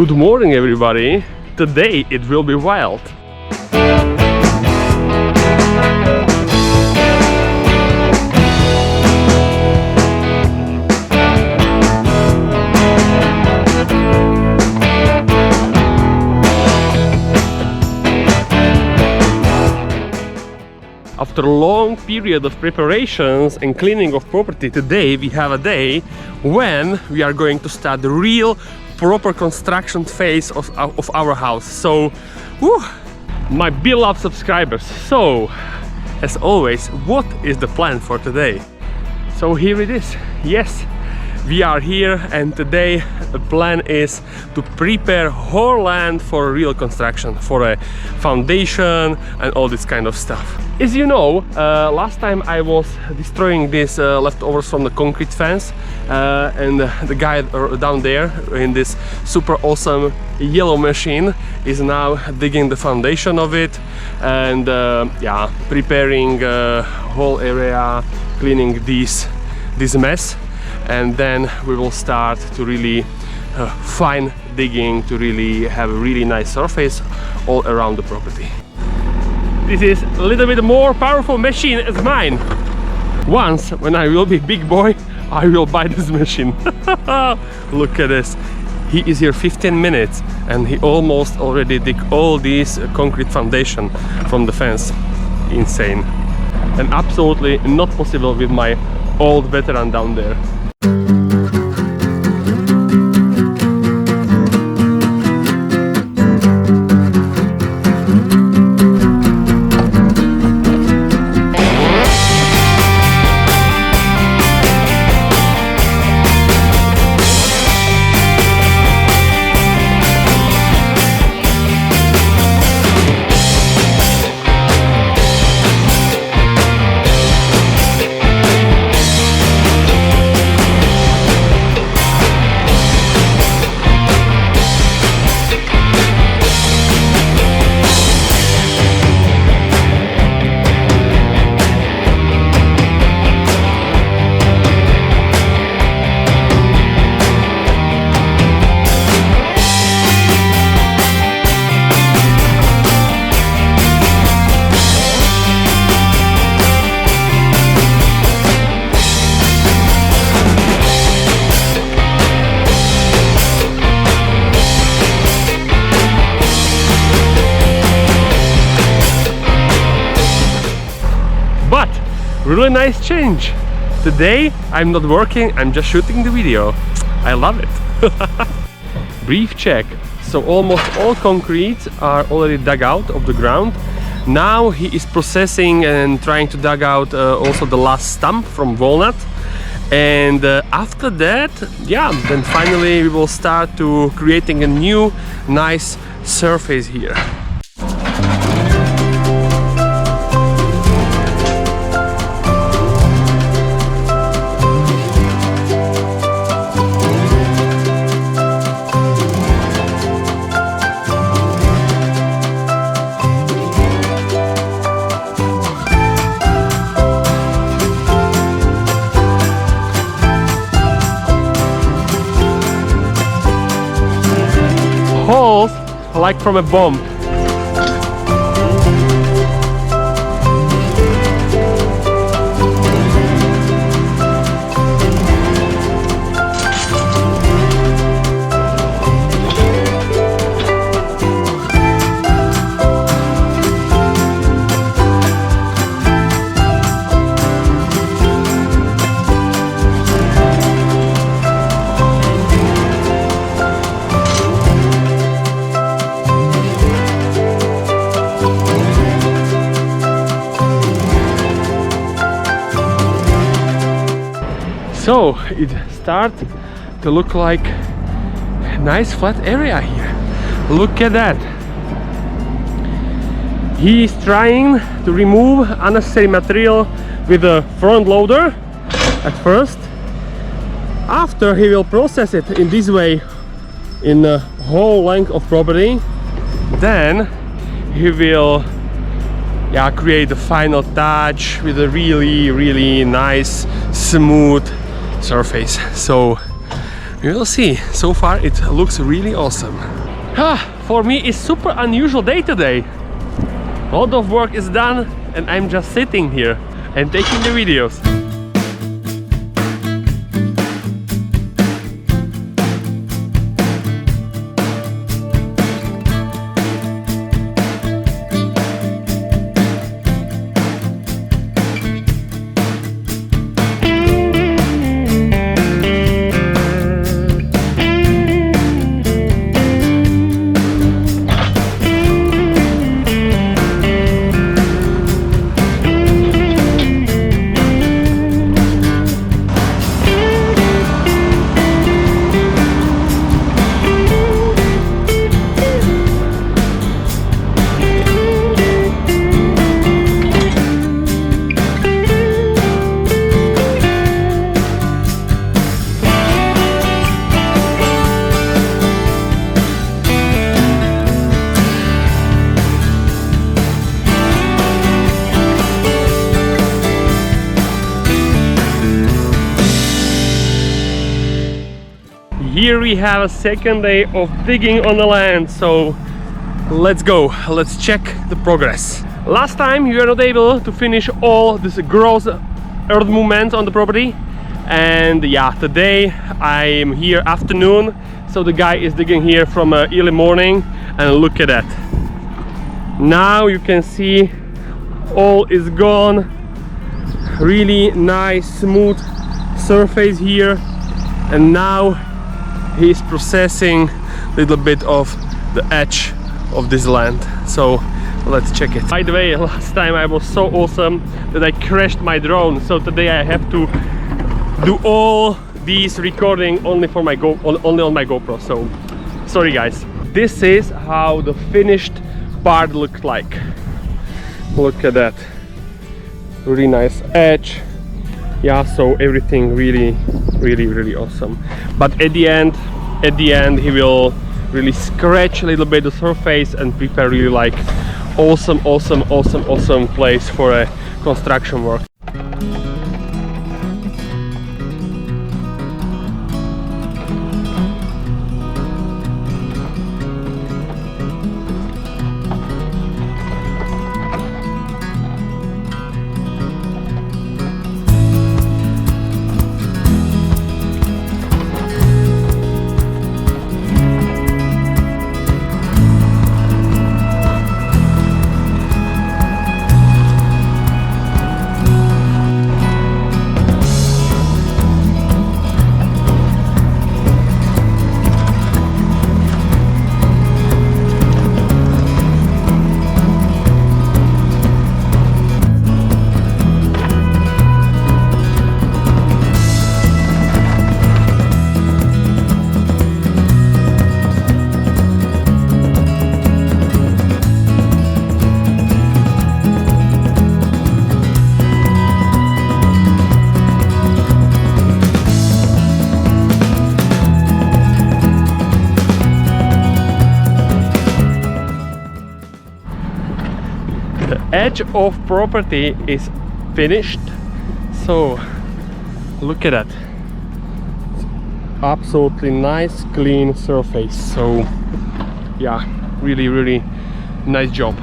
Good morning, everybody. Today it will be wild. After a long period of preparations and cleaning of property, today we have a day when we are going to start the real proper construction phase of our house. So, whew, my beloved subscribers, so as always, what is the plan for today? So here it is. Yes, we are here, and today the plan is to prepare whole land for real construction, for a foundation and all this kind of stuff. As you know, last time I was destroying these leftovers from the concrete fence, and the guy down there in this super awesome yellow machine is now digging the foundation of it and yeah, preparing whole area, cleaning this mess, and then we will start to really fine digging to really have a really nice surface all around the property. This is a little bit more powerful machine as mine. Once, when I will be big boy, I will buy this machine. Look at this. He is here 15 minutes and he almost already dig all these concrete foundation from the fence. Insane. And absolutely not possible with my old veteran down there. Really nice change. Today I'm not working, I'm just shooting the video. I love it. Brief check. So almost all concrete are already dug out of the ground. Now he is processing and trying to dig out also the last stump from walnut. And after that, yeah, then finally we will start to creating a new nice surface here. Holes like from a bomb. So it starts to look like a nice flat area here. Look at that. He is trying to remove unnecessary material with a front loader at first. After he will process it in this way in the whole length of property, then he will create the final touch with a really nice smooth surface. So We will see. So far it looks really awesome. For me it's super unusual day today. A lot of work is done and I'm just sitting here and taking the videos. Here we have a second day of digging on the land, so let's go, let's check the progress. Last time we were not able to finish all this gross earth movement on the property, and yeah, today I am here afternoon, so the guy is digging here from early morning, and look at that. Now you can see all is gone, really nice smooth surface here, and now he's processing a little bit of the edge of this land, so let's check it. By the way, last time I was so awesome that I crashed my drone, so today I have to do all these recording only for my only on my GoPro, so sorry guys. This is how the finished part looked like. Look at that, really nice edge. Yeah, so everything really awesome. But at the end he will really scratch a little bit the surface and prepare really like awesome place for a construction work. Edge of property is finished, so look at that. Absolutely nice clean surface, so yeah, really nice job.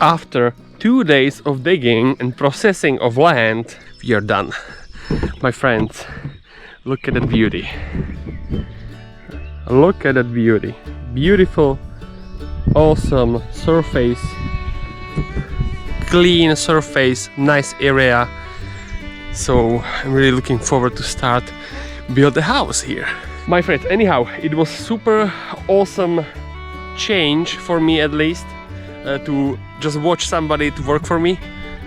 After 2 days of digging and processing of land, we are done. My friends, look at that beauty. Look at that beauty. Beautiful, awesome surface, clean surface, nice area. So I'm really looking forward to start build a house here. My friends, anyhow, it was super awesome change for me, at least, to just watch somebody to work for me,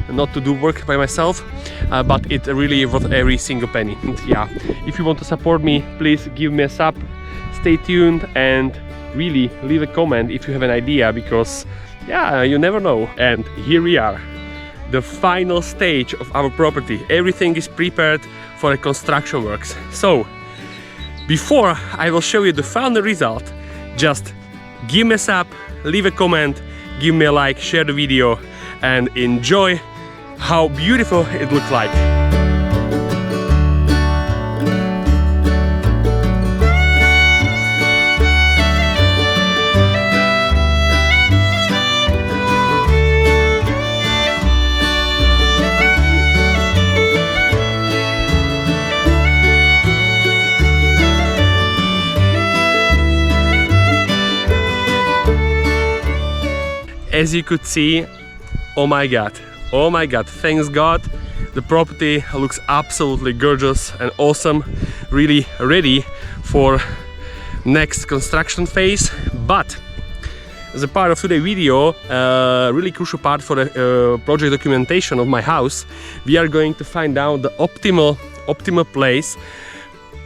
and not to do work by myself, but it really worth every single penny. And yeah, if you want to support me, please give me a sub, stay tuned, and really leave a comment if you have an idea, because yeah, you never know. And here we are, the final stage of our property. Everything is prepared for the construction works. So before I will show you the final result, just give me a sub, leave a comment, give me a like, share the video, and enjoy how beautiful it looks like. As you could see, oh my god, thanks God, the property looks absolutely gorgeous and awesome, really ready for next construction phase. But as a part of today's video, really crucial part for the project documentation of my house, we are going to find out the optimal place,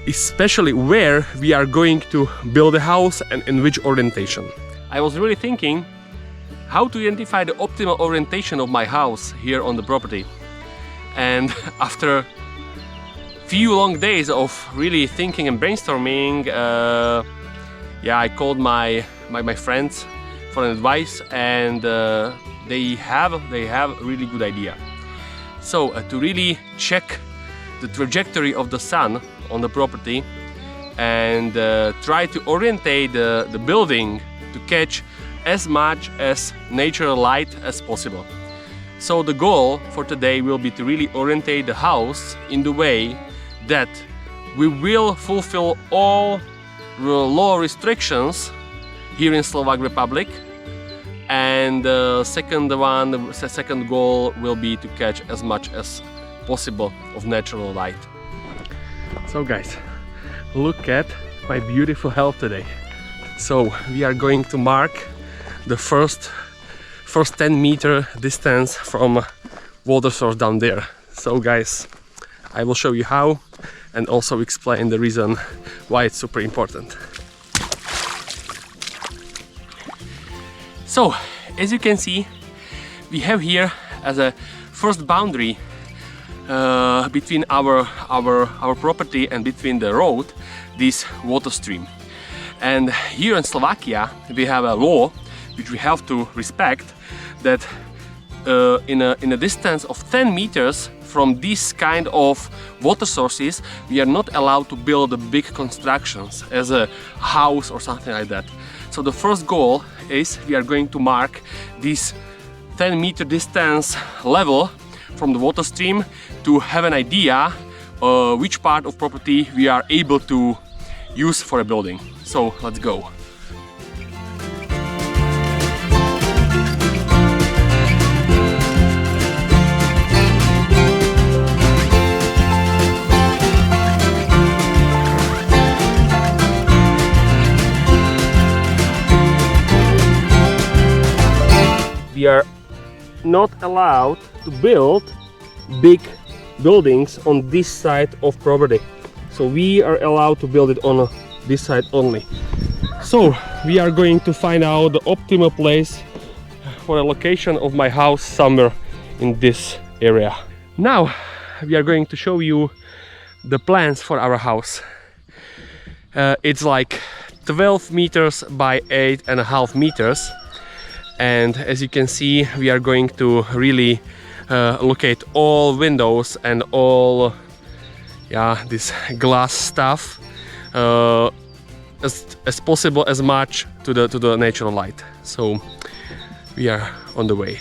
especially where we are going to build a house and in which orientation. I was really thinking how to identify the optimal orientation of my house here on the property. And after few long days of really thinking and brainstorming, yeah, I called my friends for an advice, and they have a really good idea. So to really check the trajectory of the sun on the property and try to orientate the building to catch as much as natural light as possible. So the goal for today will be to really orientate the house in the way that we will fulfill all law restrictions here in Slovak Republic, and the second goal will be to catch as much as possible of natural light. So guys, look at my beautiful house today. So we are going to mark the first 10-meter distance from water source down there. So guys, I will show you how and also explain the reason why it's super important. So as you can see, we have here as a first boundary between our property and between the road this water stream. And here in Slovakia we have a law which we have to respect, that in a distance of 10 meters from this kind of water sources, we are not allowed to build big constructions as a house or something like that. So the first goal is we are going to mark this 10-meter distance level from the water stream to have an idea which part of property we are able to use for a building. So let's go. We are not allowed to build big buildings on this side of property, so we are allowed to build it on this side only. So we are going to find out the optimal place for a location of my house somewhere in this area. Now we are going to show you the plans for our house. It's like 12 meters by 8.5 meters. And as you can see, we are going to really locate all windows and all this glass stuff as possible, as much to the natural light. So we are on the way.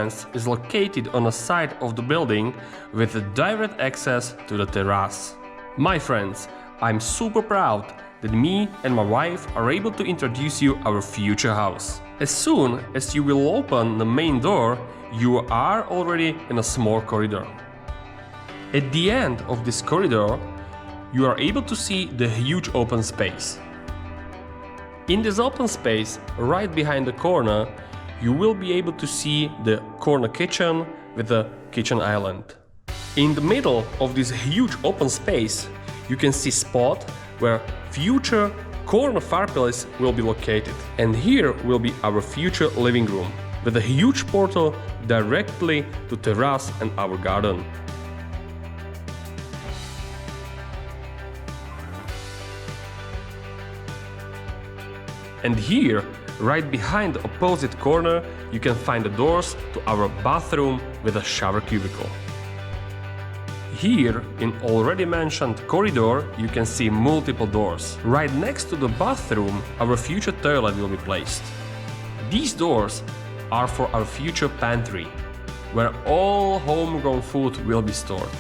entrance is located on the side of the building with a direct access to the terrace. My friends, I'm super proud that me and my wife are able to introduce you our future house. As soon as you will open the main door, you are already in a small corridor. At the end of this corridor, you are able to see the huge open space. In this open space, right behind the corner, you will be able to see the corner kitchen with the kitchen island. In the middle of this huge open space, you can see spot where future corner fireplace will be located. And here will be our future living room with a huge portal directly to terrace and our garden. And here, right behind the opposite corner, you can find the doors to our bathroom with a shower cubicle. Here, in already mentioned corridor, you can see multiple doors. Right next to the bathroom, our future toilet will be placed. These doors are for our future pantry, where all homegrown food will be stored.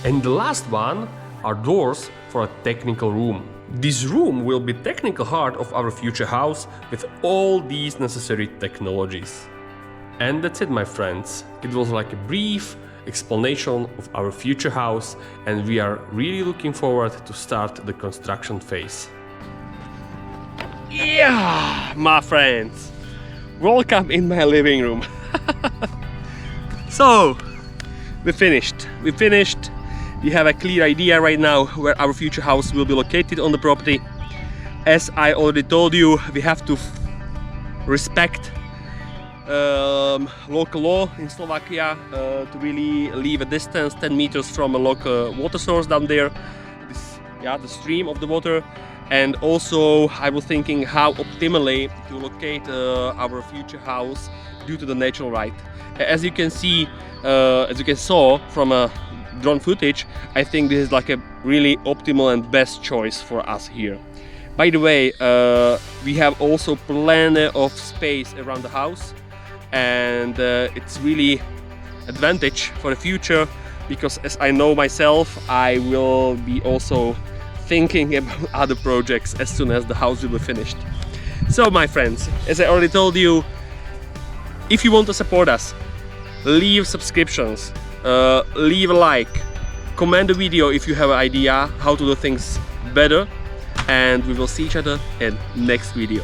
And the last one are doors for a technical room. This room will be technical heart of our future house with all these necessary technologies. And that's it, my friends. It was like a brief explanation of our future house, and we are really looking forward to start the construction phase. Yeah, my friends, welcome in my living room. So, we finished. We have a clear idea right now where our future house will be located on the property. As I already told you, we have to respect local law in Slovakia to really leave a distance 10 meters from a local water source down there, the stream of the water. And also I was thinking how optimally to locate our future house due to the natural right. As you can see, as you can saw from a drone footage, I think this is like a really optimal and best choice for us here. By the way, we have also plenty of space around the house, and it's really advantage for the future, because as I know myself, I will be also thinking about other projects as soon as the house will be finished. So my friends, as I already told you, if you want to support us, leave subscriptions, leave a like, comment the video if you have an idea how to do things better, and we will see each other in next video.